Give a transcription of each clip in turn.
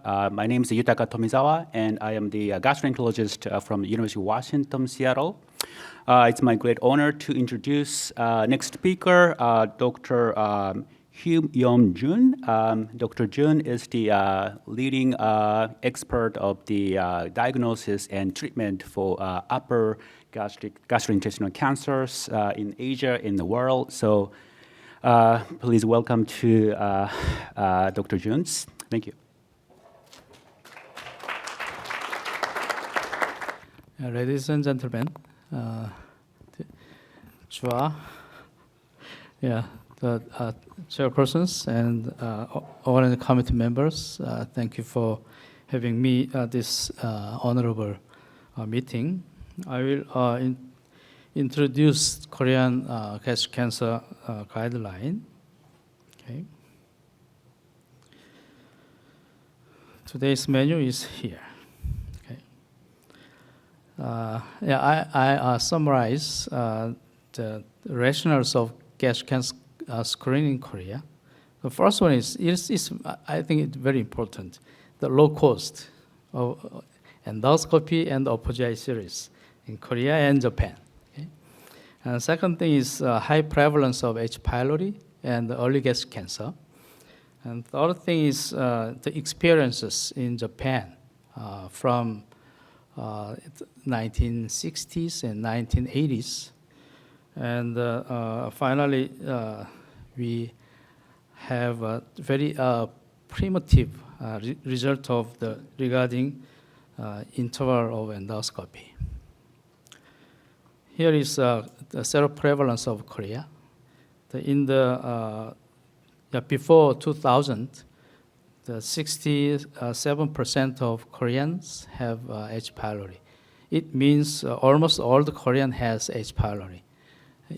My name is Yutaka Tomizawa, and I am the gastroenterologist from the University of Washington, Seattle. It's my great honor to introduce next speaker, Dr. Hwoon-yong Jung. Dr. Jung is the leading expert of the diagnosis and treatment for upper gastrointestinal cancers in Asia, in the world. So please welcome to Dr. Jung. Thank you. Ladies and gentlemen, Chua, the chairpersons and all the committee members, thank you for having me at this honorable meeting. I will introduce Korean gastric cancer guideline. Okay. Today's menu is here. I summarize the rationales of gastric cancer screening in Korea. The first one is I think it's very important, the low cost of endoscopy and opposite series in Korea and Japan. Okay? And the second thing is high prevalence of H. pylori and early gastric cancer. And the other thing is the experiences in Japan from 1960s and 1980s. And finally, we have a very primitive result of regarding interval of endoscopy. Here is the seroprevalence of Korea. Before 2000, the 67% of Koreans have H. pylori. It means almost all the Korean has H. pylori.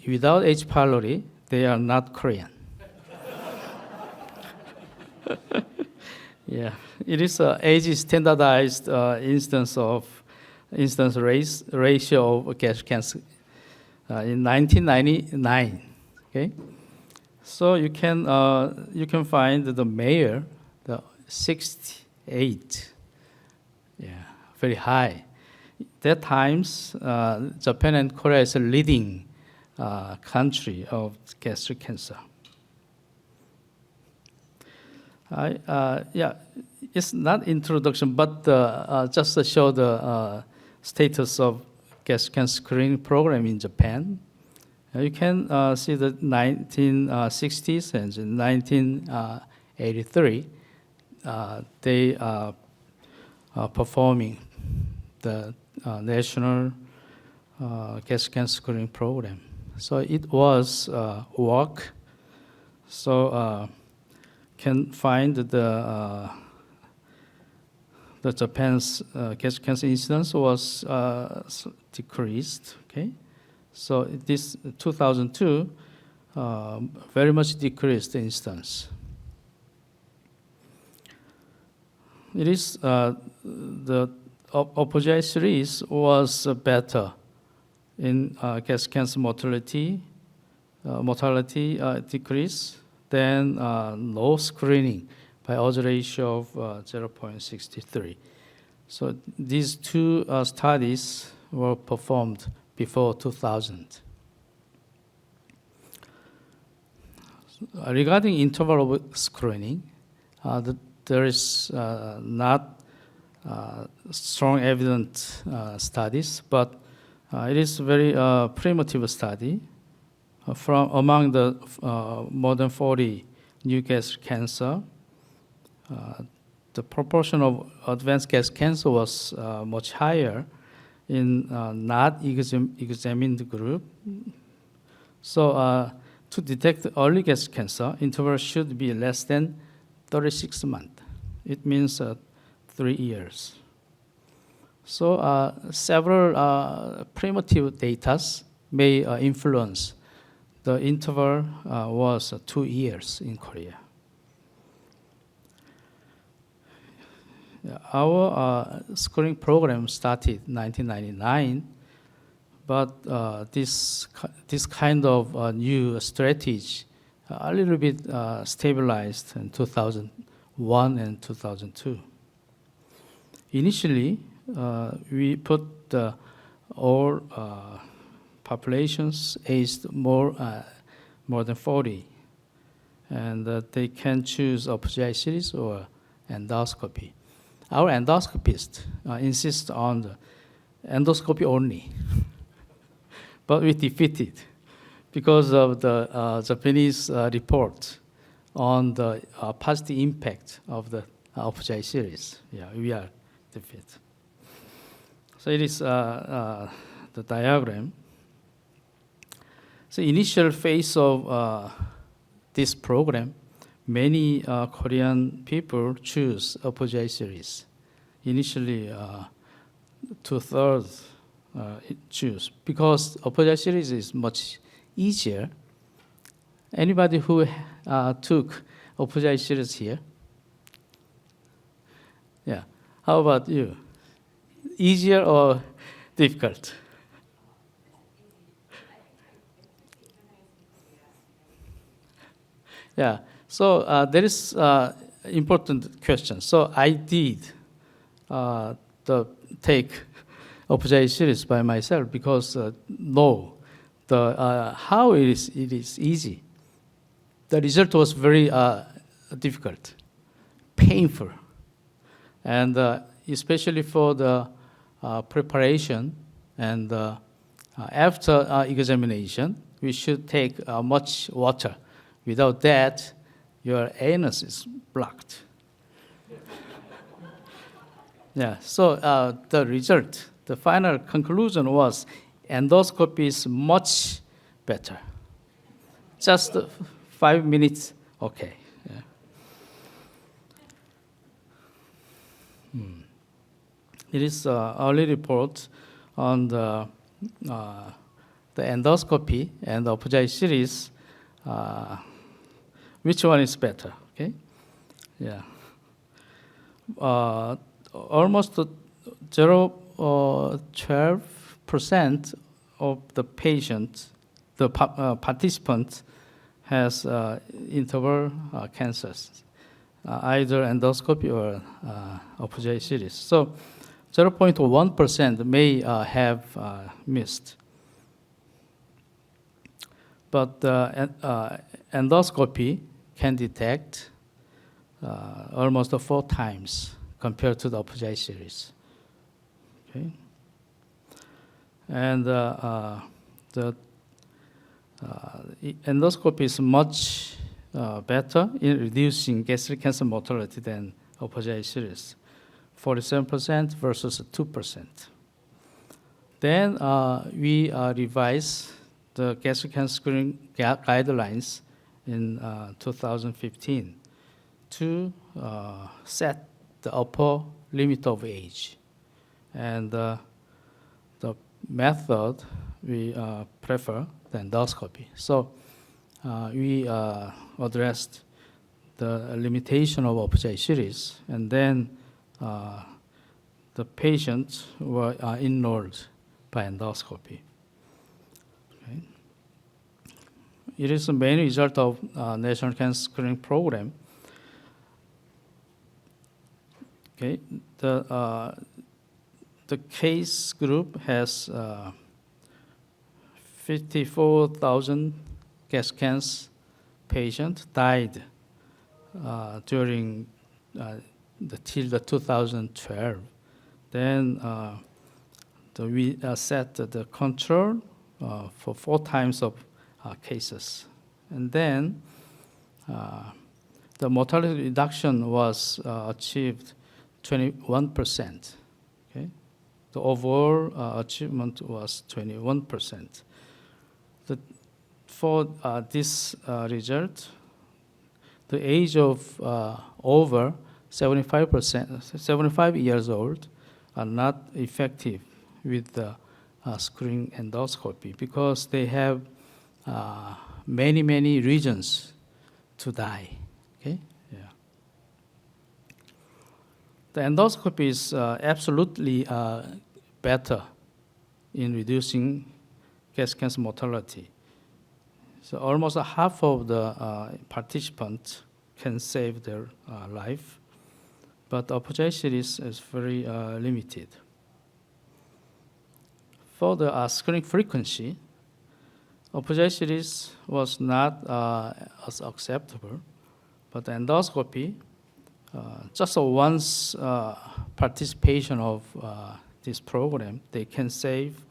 Without H. pylori, they are not Korean. Yeah, it is age standardized instance ratio of gastric cancer in 1999. Okay, so you can find the mayor. 68, very high. That times, Japan and Korea is a leading country of gastric cancer. It's not introduction, but just to show the status of gastric cancer screening program in Japan. You can see the 1960s and 1983. They are performing the national gastric cancer screening program. So it was work. So can find the Japan's gastric cancer incidence was decreased. Okay, so this 2002 very much decreased the incidence. It is the opposite series was better in gastric cancer mortality decrease than no screening by odds ratio of 0.63. So these two studies were performed before 2000. Regarding interval of screening, there is not strong evidence studies, but it is very primitive study. From among the more than 40 new gastric cancer, the proportion of advanced gastric cancer was much higher in not examined group. So to detect early gastric cancer, interval should be less than 36 months. It means 3 years. So several primitive data may influence. The interval was 2 years in Korea. Our screening program started in 1999, but this kind of new strategy a little bit stabilized in 2001 and 2002. initially, we put all populations aged more than 40, and they can choose OPGI series or endoscopy. Our endoscopist insists on the endoscopy only, but we defeated because of the Japanese report on the positive impact of the OPGI series. Yeah, we are defeated. So it is the diagram. So initial phase of this program, many Korean people choose OPGI series. Initially, 2/3 choose because OPGI series is much easier. Anybody who took OPGI series here? Yeah. How about you? Easier or difficult? Yeah. So there is important question. So I did the take OPGI series by myself because no, the how it is easy. The result was very difficult, painful, and especially for the preparation and after examination, we should take much water. Without that, your anus is blocked. Yeah, so the result, the final conclusion was endoscopy is much better. Just 5 minutes, okay. Yeah. It is early report on the endoscopy and the OPGI series. Which one is better? Okay, yeah. Almost 12% of the patients, the participants, has interval cancers, either endoscopy or OPGI series. So 0.1% may have missed. But endoscopy can detect almost 4 times compared to the OPGI series. Okay, and the endoscopy is much better in reducing gastric cancer mortality than OPGI series, 47% versus 2%. Then we revise the gastric cancer screening guidelines in 2015 to set the upper limit of age. And the method we prefer the endoscopy. So we addressed the limitation of OPGI series, and then the patients were enrolled by endoscopy. Okay. It is the main result of National Cancer Screening Program. Okay, the case group has 54,000 gastric cancer patients died during till the 2012. Then we set the control for 4 times of cases, and then the mortality reduction was achieved 21%. Okay, the overall achievement was 21%. For this result, the age of over 75 years old are not effective with the screening endoscopy because they have many reasons to die. Okay, yeah. The endoscopy is absolutely better in reducing gastric cancer mortality. So almost half of the participants can save their life. but the opposite series is very limited. For the screening frequency, opposite series was not as acceptable, but the endoscopy, just once participation of this program, they can save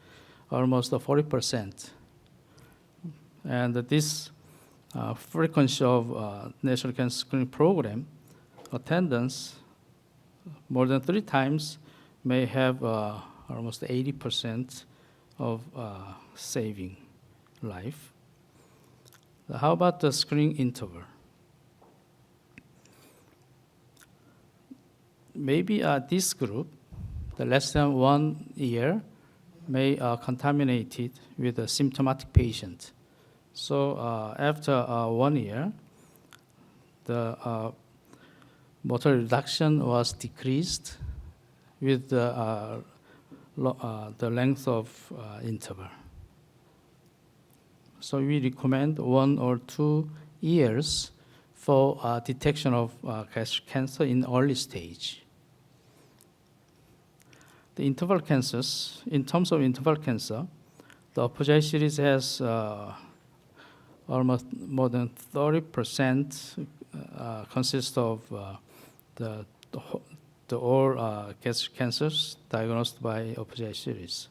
almost 40%. And this frequency of National Cancer Screening Program attendance more than 3 times may have almost 80% of saving life. How about the screening interval? Maybe this group, the less than 1 year, may contaminated with a symptomatic patient. So after 1 year, the mortality reduction was decreased with the length of interval. So we recommend 1 or 2 years for detection of gastric cancer in early stage. The interval cancers, in terms of interval cancer, the opposite series has almost more than 30% consists of the all gastric cancers diagnosed by opposite series.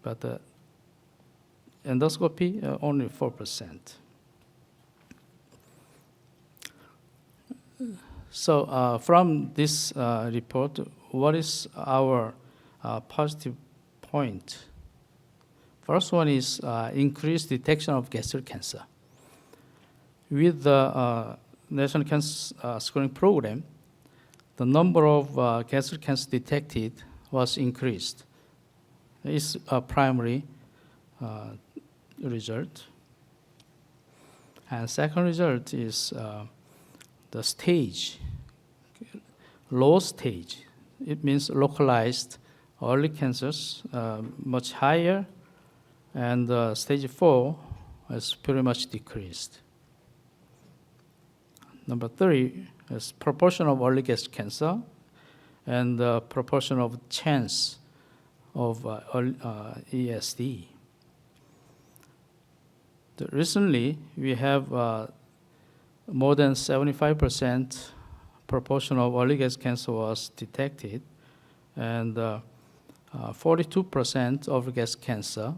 But the endoscopy, only 4%. So from this report, what is our positive point? First one is increased detection of gastric cancer. With the National Cancer Screening Program, the number of gastric cancer detected was increased. It's a primary result. And second result is the stage, low stage. It means localized early cancers, much higher, and stage 4 is pretty much decreased. Number 3 is proportion of early gastric cancer and the proportion of chance of ESD. Recently, we have more than 75% proportion of early gastric cancer was detected, and 42% of gastric cancer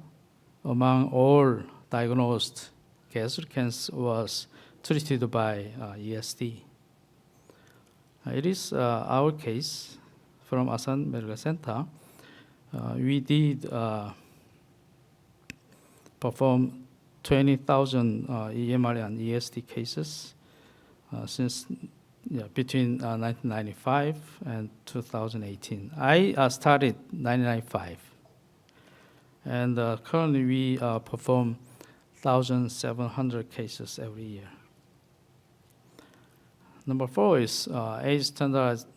among all diagnosed gastric cancer was treated by ESD. It is our case from Asan Medical Center. We did perform 20,000 EMR and ESD cases since between 1995 and 2018. I started 1995, and currently we perform 1,700 cases every year. Number 4 is age standardized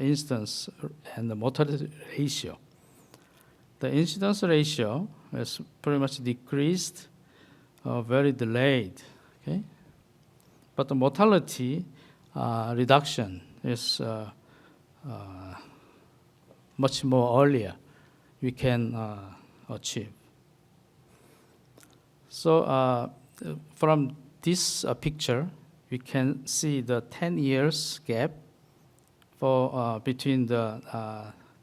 incidence and the mortality ratio. The incidence ratio is pretty much decreased, very delayed, okay? But the mortality reduction is much more earlier we can achieve. So from this picture, we can see the 10 years gap for between the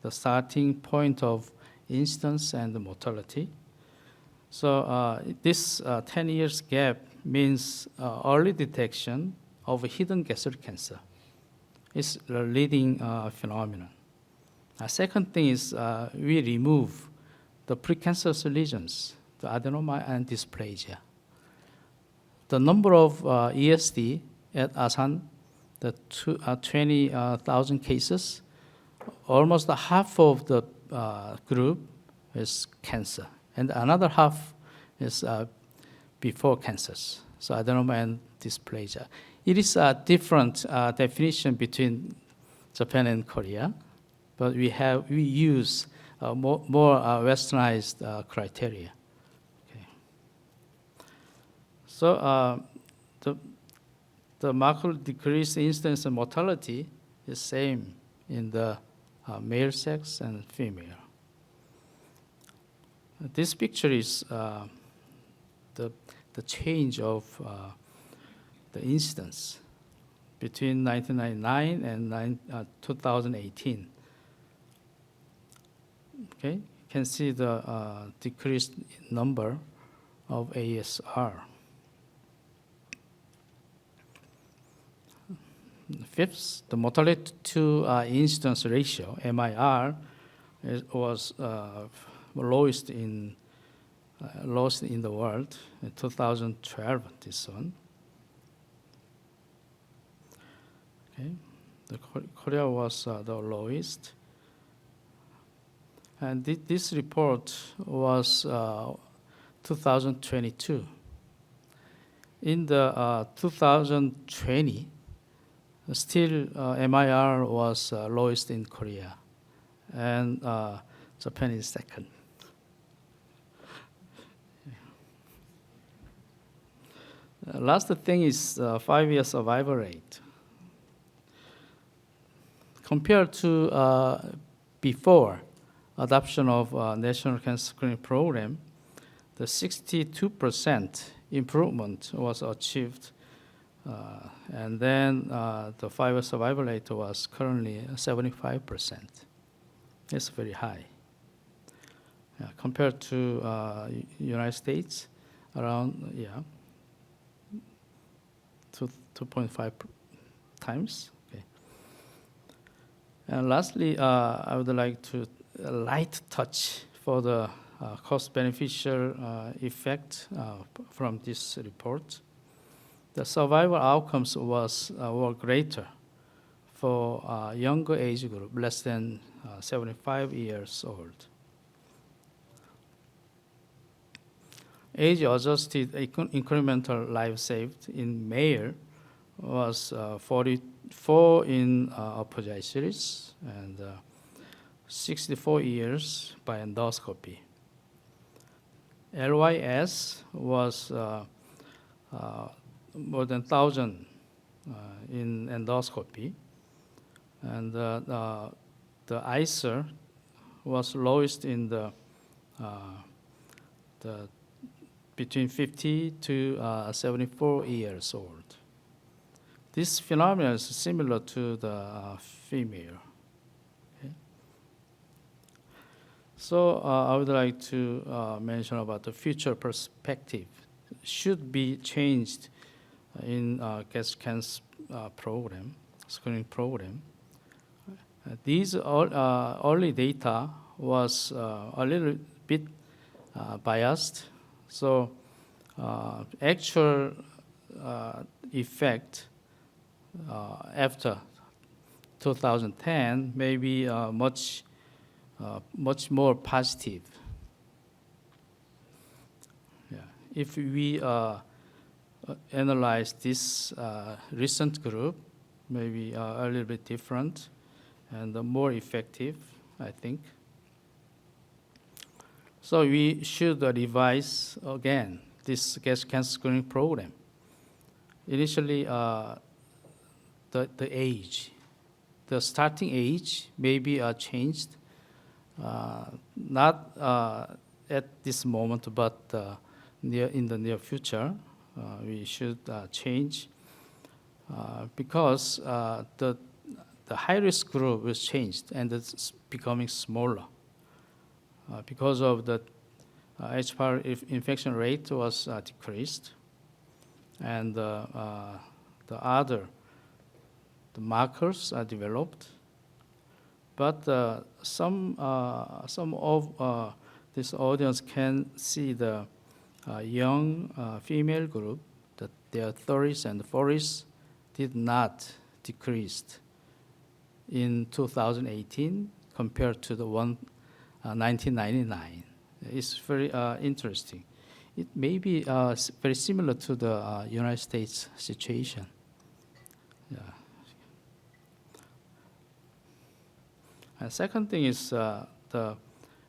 starting point of incidence and the mortality. So this 10 years gap means early detection of a hidden gastric cancer. It's a leading phenomenon. Second thing is we remove the precancerous lesions, the adenoma and dysplasia. The number of ESD at Asan, the 20,000 cases, almost half of the group is cancer, and another half is before cancers, so adenoma and dysplasia. It is a different definition between Japan and Korea, but we use more westernized criteria. Okay. So the markedly decreased incidence and mortality is same in the male sex and female. This picture is the change of the incidence between 1999 and 2018. Okay, you can see the decreased number of ASR. Fifth, the mortality to incidence ratio, MIR, was lowest in the world in 2012. This one. Okay, Korea was the lowest, and this report was 2022. In the 2020, still MIR was lowest in Korea, and Japan is second. Last thing is 5-year survival rate. Compared to before adoption of National Cancer Screening Program, the 62% improvement was achieved, and then the 5-year survival rate was currently 75%. It's very high. Compared to United States, around 2.5 times. Okay. And lastly, I would like to a light touch for the cost-beneficial effect from this report. The survival outcomes were greater for younger age group, less than 75 years old. Age-adjusted incremental life saved in male was 44 in upper GI series and 64 years by endoscopy. LYS was more than 1,000 in endoscopy, and the ICER was lowest in the between 50 to 74 years old. This phenomenon is similar to the female. Okay. So I would like to mention about the future perspective. Should be changed in gastric cancer program, screening program. These early data was a little bit biased. So actual effect after 2010 may be much more positive. Yeah. If we analyze this recent group, maybe a little bit different and more effective, I think. So we should revise again this gastric cancer screening program. Initially, the age, the starting age may be changed, not at this moment, but in the near future, we should change because the high-risk group was changed and it's becoming smaller. Because of the H. pylori infection rate was decreased, and the markers are developed, but some of this audience can see the young female group that their 30s and 40s did not decrease in 2018 compared to the 1999. It's very interesting. It may be very similar to the United States situation. Yeah. And second thing is the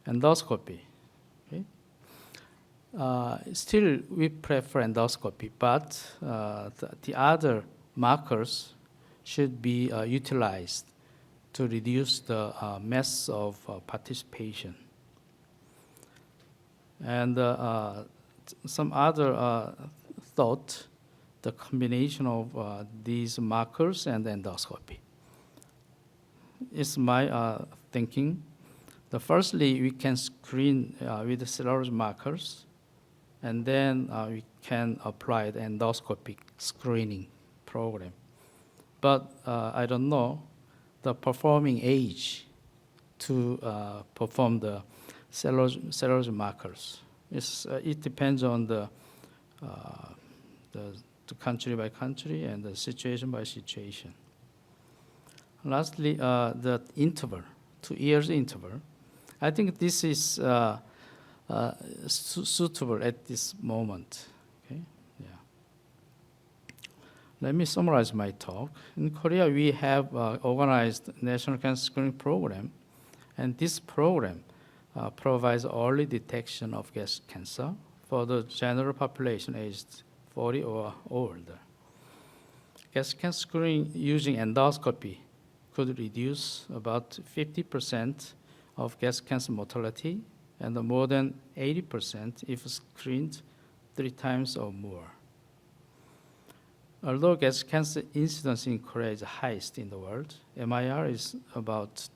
endoscopy. Okay? Still, we prefer endoscopy, but the other markers should be utilized to reduce the mass of participation. And some other thought, the combination of these markers and endoscopy. It's my thinking. Firstly, we can screen with the serology markers, and then we can apply the endoscopic screening program. But I don't know the performing age to perform the serology markers. It depends on the country by country and the situation by situation. Lastly, the interval, 2 years interval. I think this is suitable at this moment. Okay? Yeah. Let me summarize my talk. In Korea, we have organized National Cancer Screening Program, and this program provides early detection of gastric cancer for the general population aged 40 or older. Gastric cancer screening using endoscopy could reduce about 50% of gastric cancer mortality and more than 80% if screened 3 times or more. Although gastric cancer incidence in Korea is the highest in the world, MIR is about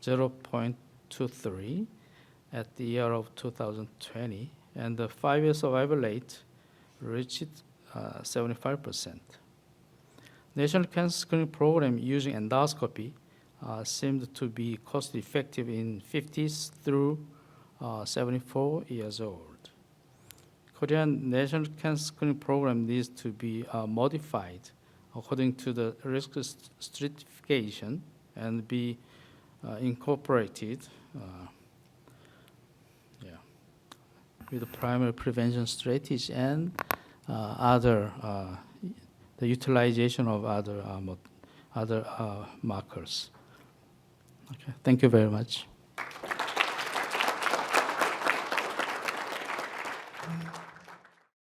0.23 at the year of 2020, and the 5-year survival rate reached 75%. National Cancer Screening Program using endoscopy seemed to be cost-effective in 50s through 74 years old. Korean National Cancer Screening Program needs to be modified according to the risk stratification and be incorporated with the primary prevention strategy and the utilization of other markers. Okay, thank you very much.